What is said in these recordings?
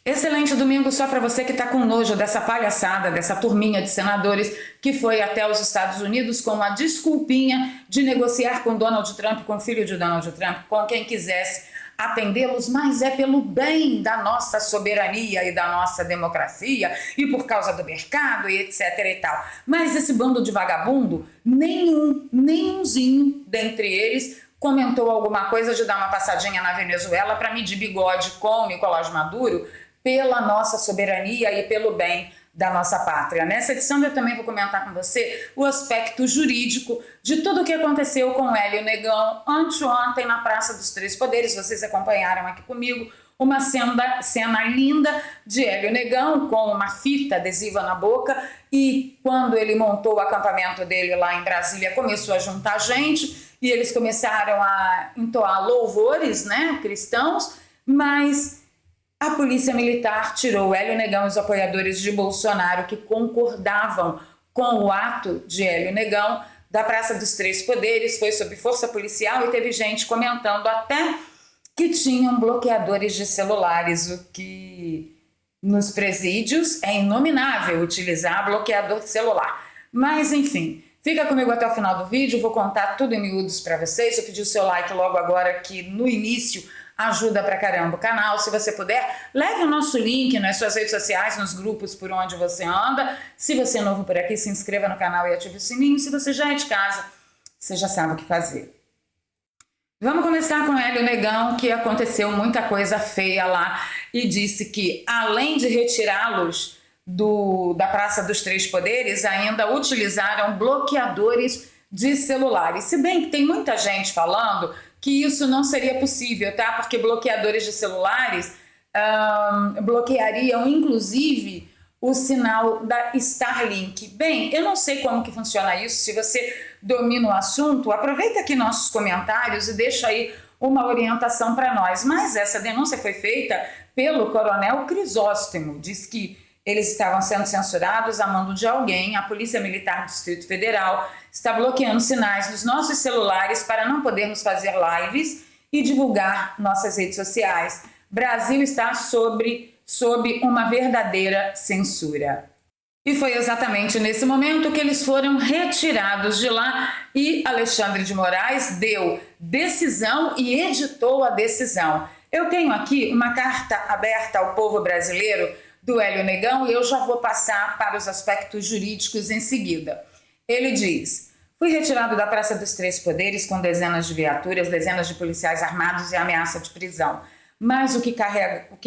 Excelente domingo só para você que está com nojo dessa palhaçada, dessa turminha de senadores que foi até os Estados Unidos com uma desculpinha de negociar com Donald Trump, com o filho de Donald Trump, com quem quisesse atendê-los, mas é pelo bem da nossa soberania e da nossa democracia e por causa do mercado e etc e tal. Mas esse bando de vagabundo, nenhumzinho dentre eles comentou alguma coisa de dar uma passadinha na Venezuela para medir bigode com Nicolás Maduro pela nossa soberania e pelo bem da nossa pátria. Nessa edição eu também vou comentar com você o aspecto jurídico de tudo o que aconteceu com Hélio Negão anteontem na Praça dos Três Poderes. Vocês acompanharam aqui comigo uma cena linda de Hélio Negão com uma fita adesiva na boca, e quando ele montou o acampamento dele lá em Brasília começou a juntar gente e eles começaram a entoar louvores, né, cristãos, mas a polícia militar tirou Hélio Negão e os apoiadores de Bolsonaro que concordavam com o ato de Hélio Negão da Praça dos Três Poderes. Foi sob força policial e teve gente comentando até que tinham bloqueadores de celulares, o que nos presídios é inominável utilizar bloqueador de celular. Mas enfim, fica comigo até o final do vídeo, vou contar tudo em miúdos para vocês. Eu pedi o seu like logo agora que no início ajuda pra caramba o canal. Se você puder, leve o nosso link nas suas redes sociais, nos grupos por onde você anda. Se você é novo por aqui, se inscreva no canal e ative o sininho. Se você já é de casa, você já sabe o que fazer. Vamos começar com Hélio Negão, que aconteceu muita coisa feia lá e disse que, além de retirá-los da Praça dos Três Poderes, ainda utilizaram bloqueadores de celulares. Se bem que tem muita gente falando que isso não seria possível, tá? Porque bloqueadores de celulares bloqueariam, inclusive, o sinal da Starlink. Bem, eu não sei como que funciona isso. Se você domina o assunto, aproveita aqui nossos comentários e deixa aí uma orientação para nós. Mas essa denúncia foi feita pelo Coronel Crisóstomo. Diz que eles estavam sendo censurados a mando de alguém. A Polícia Militar do Distrito Federal está bloqueando sinais dos nossos celulares para não podermos fazer lives e divulgar nossas redes sociais. Brasil está sob uma verdadeira censura. E foi exatamente nesse momento que eles foram retirados de lá e Alexandre de Moraes deu decisão e editou a decisão. Eu tenho aqui uma carta aberta ao povo brasileiro do Hélio Negão e eu já vou passar para os aspectos jurídicos em seguida. Ele diz: fui retirado da Praça dos Três Poderes com dezenas de viaturas, dezenas de policiais armados e ameaça de prisão. Mas o que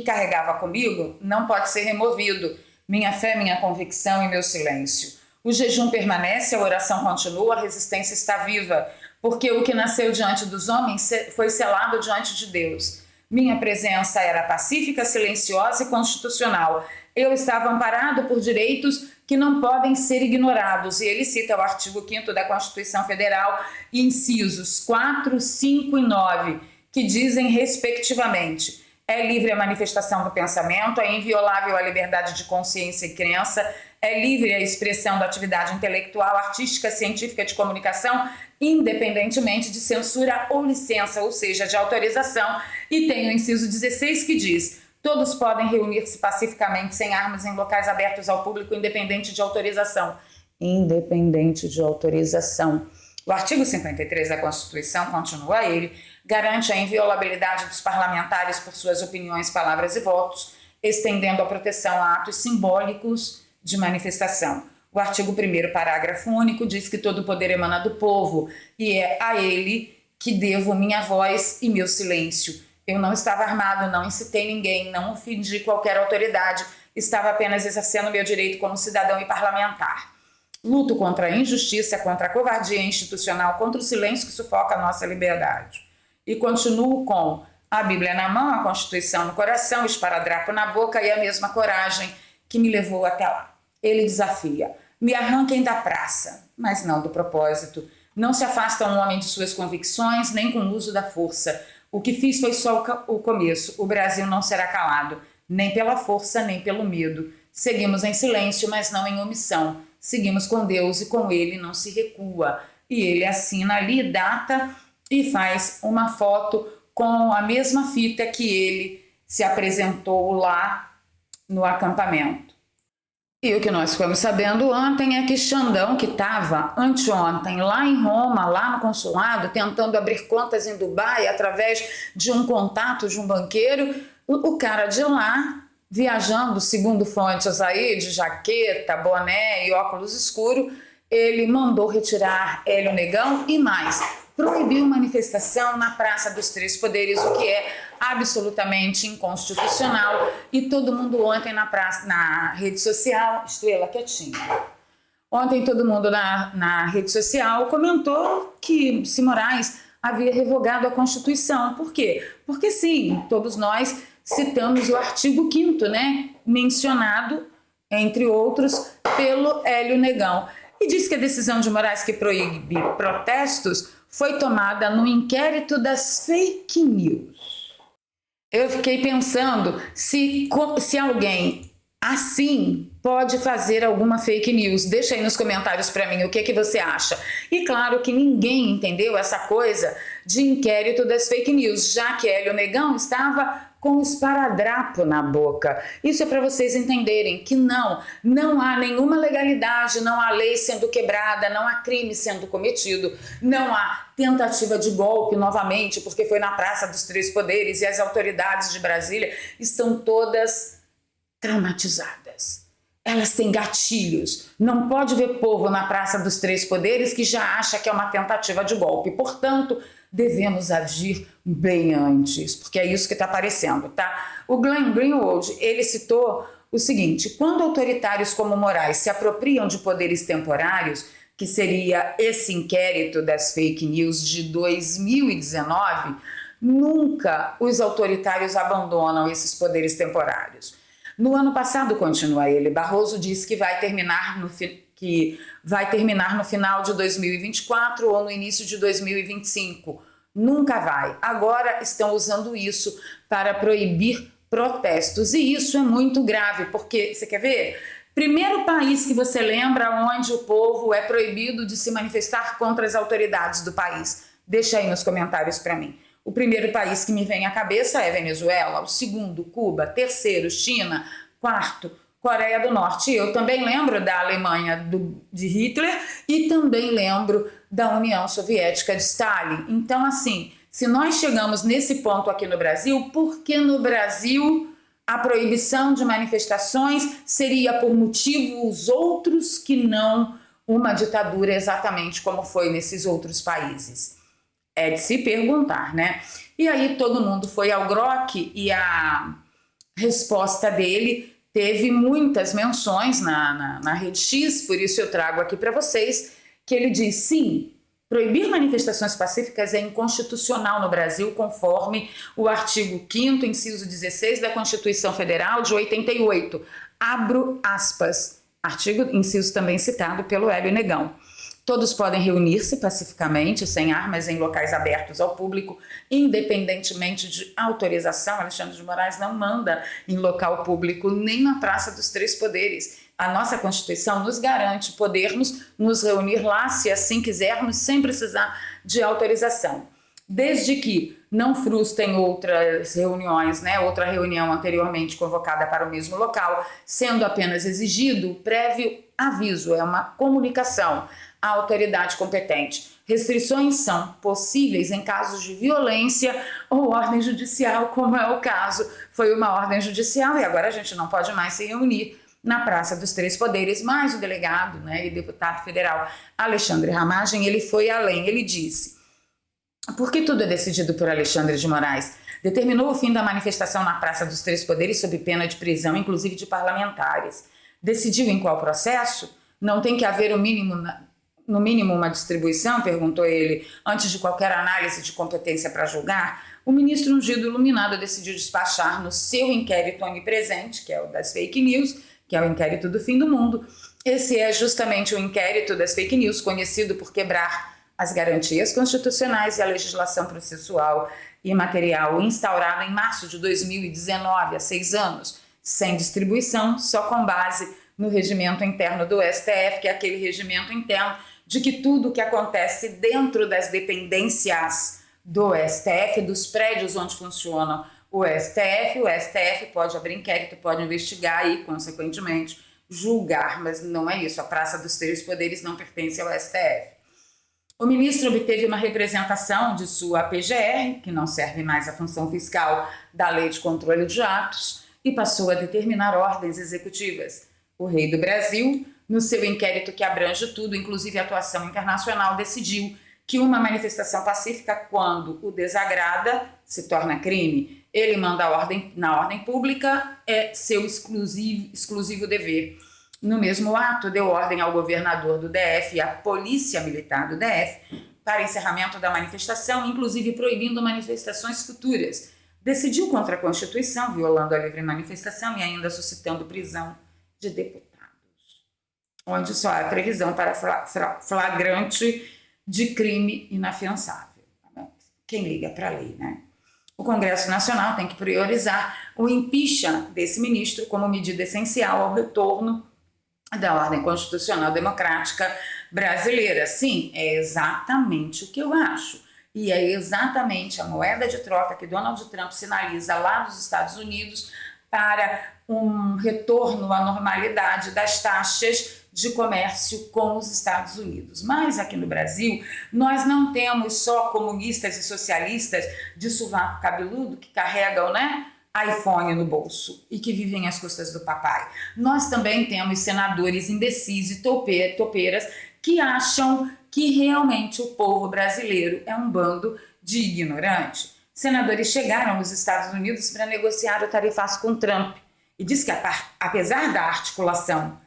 carregava comigo não pode ser removido. Minha fé, minha convicção e meu silêncio. O jejum permanece, a oração continua, a resistência está viva, porque o que nasceu diante dos homens foi selado diante de Deus. Minha presença era pacífica, silenciosa e constitucional. Eu estava amparado por direitos que não podem ser ignorados. E ele cita o artigo 5º da Constituição Federal, incisos 4, 5 e 9, que dizem, respectivamente: é livre a manifestação do pensamento, é inviolável a liberdade de consciência e crença, é livre a expressão da atividade intelectual, artística, científica, de comunicação, independentemente de censura ou licença, ou seja, de autorização. E tem o inciso 16 que diz: todos podem reunir-se pacificamente sem armas em locais abertos ao público, independente de autorização. Independente de autorização. O artigo 53 da Constituição, continua ele, garante a inviolabilidade dos parlamentares por suas opiniões, palavras e votos, estendendo a proteção a atos simbólicos de manifestação. O artigo 1º, parágrafo único, diz que todo o poder emana do povo e é a ele que devo minha voz e meu silêncio. Eu não estava armado, não incitei ninguém, não ofendi qualquer autoridade, estava apenas exercendo meu direito como cidadão e parlamentar. Luto contra a injustiça, contra a covardia institucional, contra o silêncio que sufoca a nossa liberdade. E continuo com a Bíblia na mão, a Constituição no coração, o esparadrapo na boca e a mesma coragem que me levou até lá. Ele desafia: me arranquem da praça, mas não do propósito. Não se afasta um homem de suas convicções, nem com o uso da força. O que fiz foi só o começo. O Brasil não será calado, nem pela força, nem pelo medo. Seguimos em silêncio, mas não em omissão. Seguimos com Deus e com Ele não se recua. E ele assina ali, data e faz uma foto com a mesma fita que ele se apresentou lá no acampamento. E o que nós ficamos sabendo ontem é que Xandão, que estava anteontem lá em Roma, lá no consulado, tentando abrir contas em Dubai através de um contato de um banqueiro, o cara de lá, viajando, segundo fontes aí, de jaqueta, boné e óculos escuros, ele mandou retirar Hélio Negão e mais, proibiu manifestação na Praça dos Três Poderes, o que é absolutamente inconstitucional. E todo mundo ontem na rede social, Estrela quietinha, ontem todo mundo na rede social comentou que se Moraes havia revogado a Constituição. Por quê? Porque sim, todos nós citamos o artigo 5º, né, mencionado, entre outros, pelo Hélio Negão. E diz que a decisão de Moraes que proíbe protestos foi tomada no inquérito das fake news. Eu fiquei pensando se alguém assim pode fazer alguma fake news. Deixa aí nos comentários para mim o que você acha. E claro que ninguém entendeu essa coisa de inquérito das fake news, já que Hélio Negão estava com o esparadrapo na boca. Isso é para vocês entenderem que não há nenhuma legalidade, não há lei sendo quebrada, não há crime sendo cometido, não há tentativa de golpe novamente, porque foi na Praça dos Três Poderes e as autoridades de Brasília estão todas traumatizadas. Elas têm gatilhos. Não pode ver povo na Praça dos Três Poderes que já acha que é uma tentativa de golpe. Portanto, devemos agir bem antes, porque é isso que está aparecendo, tá? O Glenn Greenwald, ele citou o seguinte: quando autoritários como Moraes se apropriam de poderes temporários, que seria esse inquérito das fake news de 2019, nunca os autoritários abandonam esses poderes temporários. No ano passado, continua ele, Barroso disse que vai terminar no final de 2024 ou no início de 2025. Nunca vai. Agora estão usando isso para proibir protestos. E isso é muito grave, porque, você quer ver? Primeiro país que você lembra onde o povo é proibido de se manifestar contra as autoridades do país. Deixa aí nos comentários para mim. O primeiro país que me vem à cabeça é Venezuela, o segundo, Cuba, terceiro, China, quarto, Coreia do Norte. Eu também lembro da Alemanha de Hitler e também lembro da União Soviética de Stalin. Então, assim, se nós chegamos nesse ponto aqui no Brasil, por que no Brasil a proibição de manifestações seria por motivos outros que não uma ditadura exatamente como foi nesses outros países? É de se perguntar, né? E aí todo mundo foi ao Grok e a resposta dele teve muitas menções na Rede X, por isso eu trago aqui para vocês, que ele diz: sim, proibir manifestações pacíficas é inconstitucional no Brasil, conforme o artigo 5º, inciso 16 da Constituição Federal de 88. Abro aspas. Artigo, inciso também citado pelo Hélio Negão. Todos podem reunir-se pacificamente, sem armas, em locais abertos ao público, independentemente de autorização. Alexandre de Moraes não manda em local público, nem na Praça dos Três Poderes. A nossa Constituição nos garante podermos nos reunir lá, se assim quisermos, sem precisar de autorização. Desde que não frustrem outras reuniões, né? Outra reunião anteriormente convocada para o mesmo local, sendo apenas exigido prévio aviso, é uma comunicação à autoridade competente. Restrições são possíveis em casos de violência ou ordem judicial, como é o caso. Foi uma ordem judicial e agora a gente não pode mais se reunir na Praça dos Três Poderes, mas o delegado, né, e deputado federal Alexandre Ramagem, ele foi além, ele disse: porque tudo é decidido por Alexandre de Moraes, determinou o fim da manifestação na Praça dos Três Poderes sob pena de prisão, inclusive de parlamentares. Decidiu em qual processo? Não tem que haver no mínimo uma distribuição? Perguntou ele, antes de qualquer análise de competência para julgar. O ministro ungido iluminado decidiu despachar no seu inquérito onipresente, que é o das fake news, que é o inquérito do fim do mundo. Esse é justamente o inquérito das fake news, conhecido por quebrar as garantias constitucionais e a legislação processual e material instaurada em março de 2019, há 6 anos, sem distribuição, só com base no regimento interno do STF, que é aquele regimento interno de que tudo que acontece dentro das dependências do STF, dos prédios onde funcionam o STF pode abrir inquérito, pode investigar e, consequentemente, julgar, mas não é isso. A Praça dos Três Poderes não pertence ao STF. O ministro obteve uma representação de sua PGR, que não serve mais à função fiscal da Lei de Controle de Atos, e passou a determinar ordens executivas. O rei do Brasil, no seu inquérito que abrange tudo, inclusive a atuação internacional, decidiu que uma manifestação pacífica, quando o desagrada, se torna crime. Ele manda na ordem pública, é seu exclusivo dever. No mesmo ato, deu ordem ao governador do DF e à polícia militar do DF para encerramento da manifestação, inclusive proibindo manifestações futuras. Decidiu contra a Constituição, violando a livre manifestação e ainda suscitando prisão de deputados, onde só há previsão para flagrante de crime inafiançável. Quem liga para a lei, né? O Congresso Nacional tem que priorizar o impeachment desse ministro como medida essencial ao retorno da ordem constitucional democrática brasileira. Sim, é exatamente o que eu acho. E é exatamente a moeda de troca que Donald Trump sinaliza lá dos Estados Unidos para um retorno à normalidade das taxas de comércio com os Estados Unidos. Mas aqui no Brasil, nós não temos só comunistas e socialistas de sovaco cabeludo que carregam, iPhone no bolso e que vivem às custas do papai. Nós também temos senadores imbecis e topeiras que acham que realmente o povo brasileiro é um bando de ignorante. Senadores chegaram nos Estados Unidos para negociar o tarifaço com Trump e diz que, apesar da articulação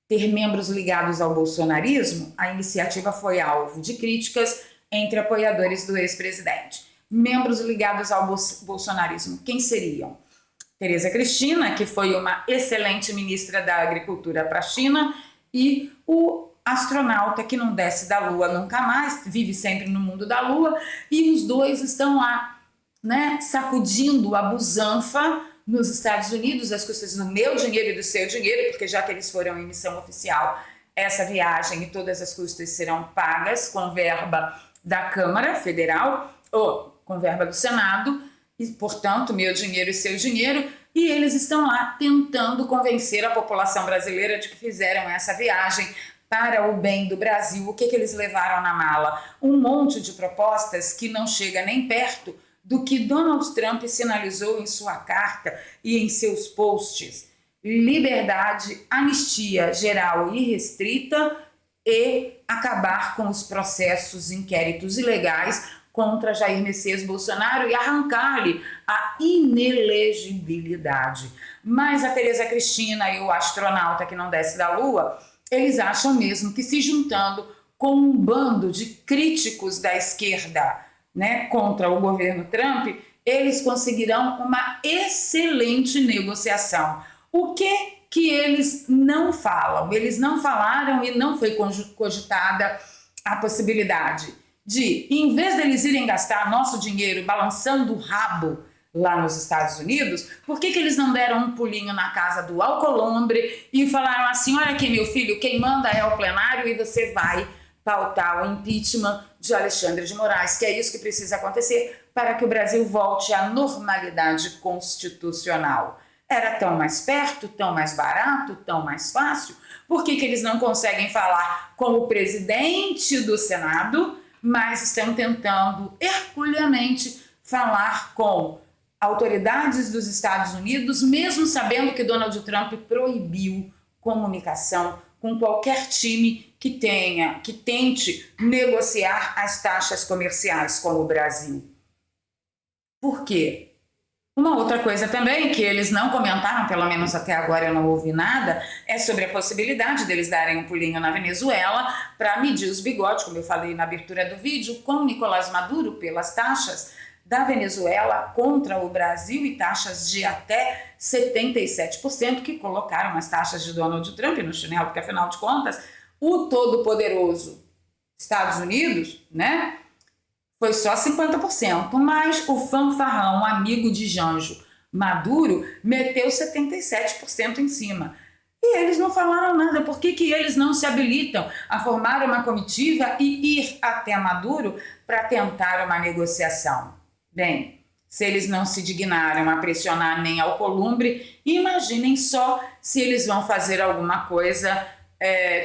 ter membros ligados ao bolsonarismo, a iniciativa foi alvo de críticas entre apoiadores do ex-presidente. Membros ligados ao bolsonarismo, quem seriam? Tereza Cristina, que foi uma excelente ministra da Agricultura para a China, e o astronauta que não desce da Lua nunca mais, vive sempre no mundo da Lua, e os dois estão lá, sacudindo a busanfa nos Estados Unidos, às custas do meu dinheiro e do seu dinheiro, porque já que eles foram em missão oficial, essa viagem e todas as custas serão pagas com verba da Câmara Federal, ou com verba do Senado, e, portanto, meu dinheiro e seu dinheiro, e eles estão lá tentando convencer a população brasileira de que fizeram essa viagem para o bem do Brasil. O que eles levaram na mala? Um monte de propostas que não chega nem perto do que Donald Trump sinalizou em sua carta e em seus posts. Liberdade, anistia geral e restrita e acabar com os processos, inquéritos ilegais contra Jair Messias Bolsonaro e arrancar-lhe a inelegibilidade. Mas a Tereza Cristina e o astronauta que não desce da Lua, eles acham mesmo que se juntando com um bando de críticos da esquerda, contra o governo Trump, eles conseguirão uma excelente negociação. O que eles não falam? Eles não falaram e não foi cogitada a possibilidade de, em vez deles irem gastar nosso dinheiro balançando o rabo lá nos Estados Unidos, por que eles não deram um pulinho na casa do Alcolumbre e falaram assim: olha aqui, meu filho, quem manda é o plenário e você vai pautar o impeachment de Alexandre de Moraes, que é isso que precisa acontecer para que o Brasil volte à normalidade constitucional. Era tão mais perto, tão mais barato, tão mais fácil. Por que eles não conseguem falar com o presidente do Senado, mas estão tentando herculeamente falar com autoridades dos Estados Unidos, mesmo sabendo que Donald Trump proibiu comunicação com qualquer time que tente negociar as taxas comerciais com o Brasil. Por quê? Uma outra coisa também que eles não comentaram, pelo menos até agora eu não ouvi nada, é sobre a possibilidade deles darem um pulinho na Venezuela para medir os bigodes, como eu falei na abertura do vídeo, com Nicolás Maduro pelas taxas da Venezuela contra o Brasil e taxas de até 77%, que colocaram as taxas de Donald Trump no chinelo, porque afinal de contas, o todo-poderoso Estados Unidos, foi só 50%, mas o fanfarrão amigo de Janjo Maduro meteu 77% em cima. E eles não falaram nada. Por que eles não se habilitam a formar uma comitiva e ir até Maduro para tentar uma negociação? Bem, se eles não se dignaram a pressionar nem Alcolumbre, imaginem só se eles vão fazer alguma coisa,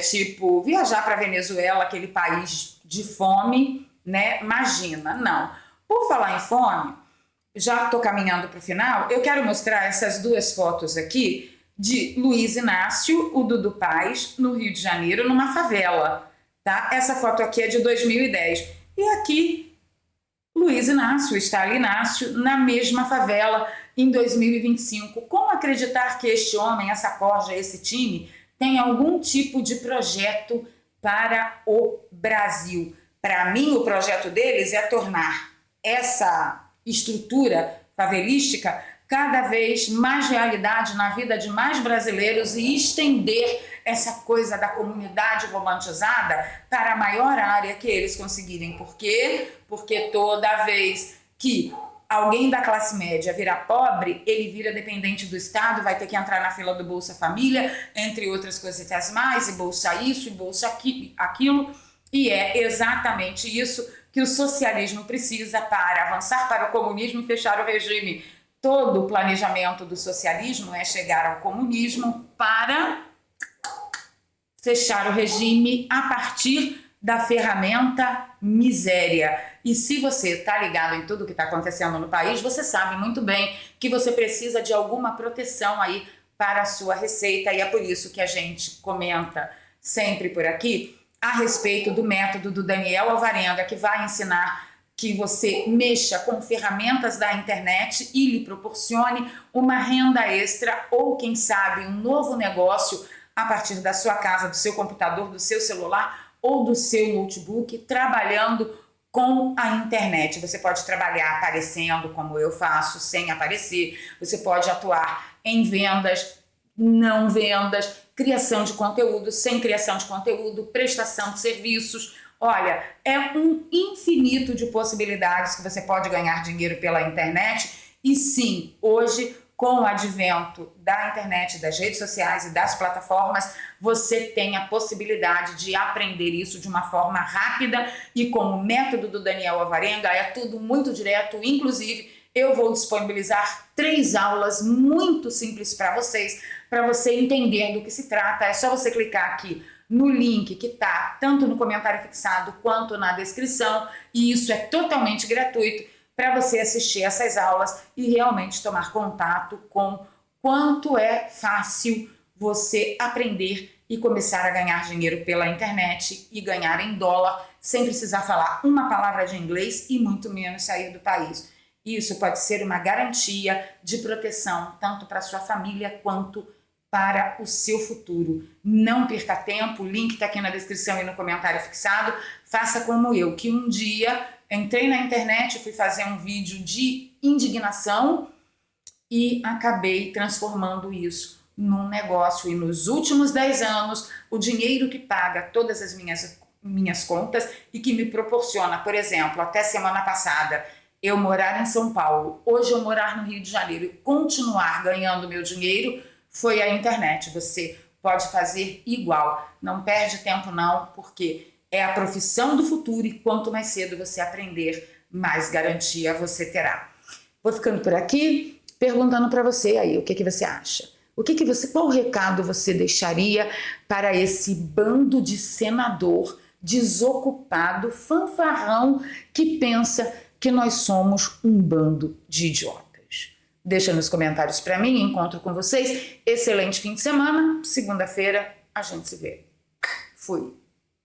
tipo viajar para Venezuela, aquele país de fome, né? Imagina, não. Por falar em fome, já estou caminhando para o final, eu quero mostrar essas duas fotos aqui de Luiz Inácio, o Dudu Paz, no Rio de Janeiro, numa favela, tá? Essa foto aqui é de 2010. E aqui, Luiz Inácio, Stalin Inácio, na mesma favela em 2025. Como acreditar que este homem, essa corja, esse time, tem algum tipo de projeto para o Brasil? Para mim, o projeto deles é tornar essa estrutura favelística cada vez mais realidade na vida de mais brasileiros e estender essa coisa da comunidade romantizada para a maior área que eles conseguirem. Por quê? Porque toda vez que alguém da classe média virar pobre, ele vira dependente do Estado, vai ter que entrar na fila do Bolsa Família, entre outras coisitas mais, e bolsa isso, e bolsa aquilo, e é exatamente isso que o socialismo precisa para avançar para o comunismo e fechar o regime. Todo o planejamento do socialismo é chegar ao comunismo para fechar o regime a partir da ferramenta miséria. E se você está ligado em tudo que está acontecendo no país, você sabe muito bem que você precisa de alguma proteção aí para a sua receita, e é por isso que a gente comenta sempre por aqui a respeito do método do Daniel Alvarenga, que vai ensinar que você mexa com ferramentas da internet e lhe proporcione uma renda extra ou, quem sabe, um novo negócio a partir da sua casa, do seu computador, do seu celular ou do seu notebook, trabalhando com a internet. Você pode trabalhar aparecendo, como eu faço, sem aparecer. Você pode atuar em vendas, não vendas, criação de conteúdo, sem criação de conteúdo, prestação de serviços. Olha, é um infinito de possibilidades que você pode ganhar dinheiro pela internet. E sim, hoje, com o advento da internet, das redes sociais e das plataformas, você tem a possibilidade de aprender isso de uma forma rápida e com o método do Daniel Alvarenga é tudo muito direto. Inclusive, eu vou disponibilizar 3 aulas muito simples para você entender do que se trata. É só você clicar aqui no link que está tanto no comentário fixado quanto na descrição, e isso é totalmente gratuito para você assistir essas aulas e realmente tomar contato com quanto é fácil você aprender e começar a ganhar dinheiro pela internet e ganhar em dólar sem precisar falar uma palavra de inglês e muito menos sair do país. Isso pode ser uma garantia de proteção tanto para sua família quanto para o seu futuro. Não perca tempo, o link está aqui na descrição e no comentário fixado. Faça como eu, que um dia entrei na internet, fui fazer um vídeo de indignação e acabei transformando isso num negócio. E nos últimos 10 anos, o dinheiro que paga todas as minhas contas e que me proporciona, por exemplo, até semana passada, eu morar em São Paulo, hoje eu morar no Rio de Janeiro e continuar ganhando meu dinheiro, foi a internet. Você pode fazer igual. Não perde tempo não, porque é a profissão do futuro e quanto mais cedo você aprender, mais garantia você terá. Vou ficando por aqui, perguntando para você aí, o que você acha? Qual recado você deixaria para esse bando de senador desocupado, fanfarrão, que pensa que nós somos um bando de idiotas? Deixa nos comentários para mim, encontro com vocês. Excelente fim de semana. Segunda-feira a gente se vê. Fui.